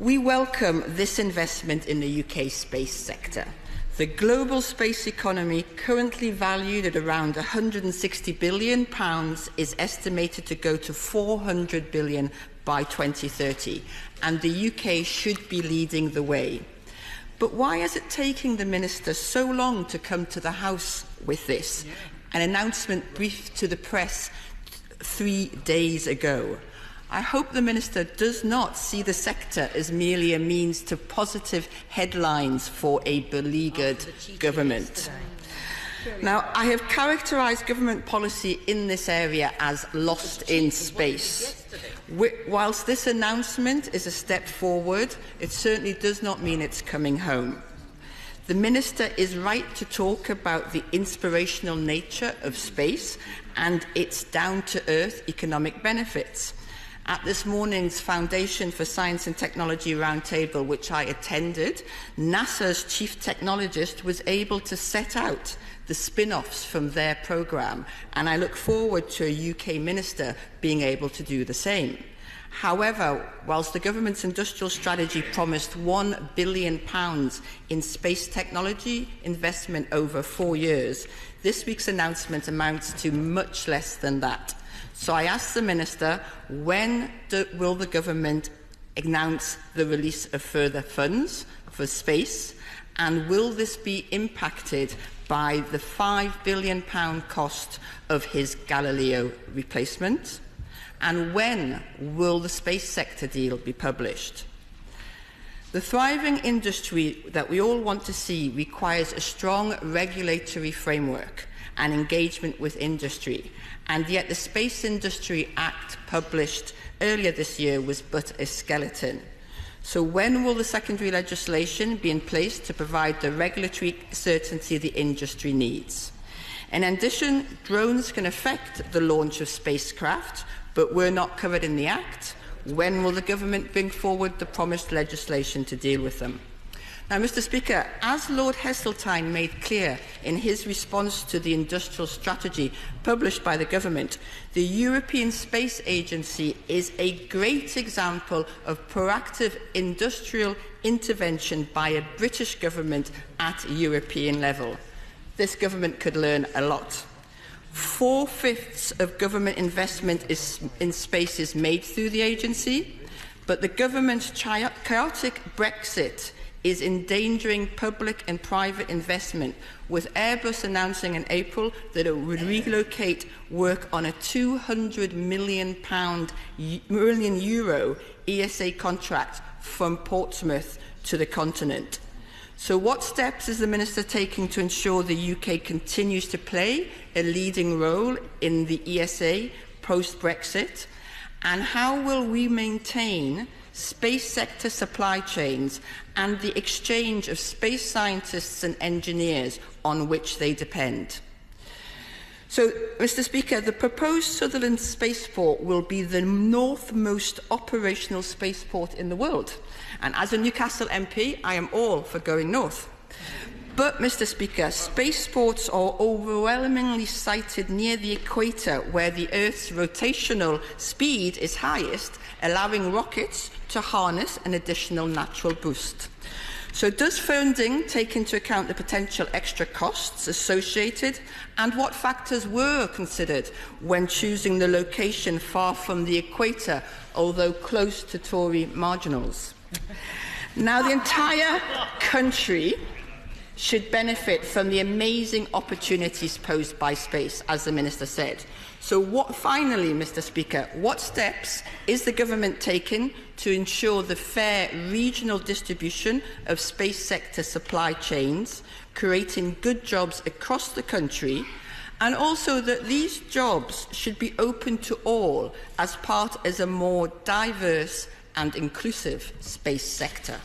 We welcome this investment in the UK space sector. The global space economy, currently valued at around £160 billion, is estimated to go to £400 billion by 2030, and the UK should be leading the way. But why is it taking the Minister so long to come to the House with this? An announcement briefed to the press 3 days ago. I hope the Minister does not see the sector as merely a means to positive headlines for a beleaguered government. Now, I have characterised government policy in this area as lost in space. Whilst this announcement is a step forward, it certainly does not mean it's coming home. The Minister is right to talk about the inspirational nature of space and its down-to-earth economic benefits. At this morning's Foundation for Science and Technology Roundtable, which I attended, NASA's chief technologist was able to set out the spin-offs from their programme, and I look forward to a UK minister being able to do the same. However, whilst the government's industrial strategy promised £1 billion in space technology investment over 4 years, this week's announcement amounts to much less than that. So I ask the Minister, when will the government announce the release of further funds for space, and will this be impacted by the £5 billion cost of his Galileo replacement? And when will the space sector deal be published? The thriving industry that we all want to see requires a strong regulatory framework and engagement with industry, and yet the Space Industry Act published earlier this year was but a skeleton. So when will the secondary legislation be in place to provide the regulatory certainty the industry needs? In addition, drones can affect the launch of spacecraft, but were not covered in the Act. When will the government bring forward the promised legislation to deal with them? Now, Mr. Speaker, as Lord Heseltine made clear in his response to the industrial strategy published by the government, the European Space Agency is a great example of proactive industrial intervention by a British government at European level. This government could learn a lot. 4/5 of government investment in space is made through the agency, but the government's chaotic Brexit is endangering public and private investment, with Airbus announcing in April that it would relocate work on a €200 million ESA contract from Portsmouth to the continent. So what steps is the Minister taking to ensure the UK continues to play a leading role in the ESA post-Brexit? And how will we maintain space sector supply chains and the exchange of space scientists and engineers on which they depend? So, Mr. Speaker, the proposed Sutherland spaceport will be the northmost operational spaceport in the world. And as a Newcastle MP, I am all for going north. But, Mr. Speaker, spaceports are overwhelmingly sited near the equator, where the Earth's rotational speed is highest, allowing rockets to harness an additional natural boost. So does funding take into account the potential extra costs associated, and what factors were considered when choosing the location far from the equator, although close to Tory marginals? Now, the entire country should benefit from the amazing opportunities posed by space, as the Minister said. So finally, Mr. Speaker, what steps is the government taking to ensure the fair regional distribution of space sector supply chains, creating good jobs across the country, and also that these jobs should be open to all as part of a more diverse and inclusive space sector?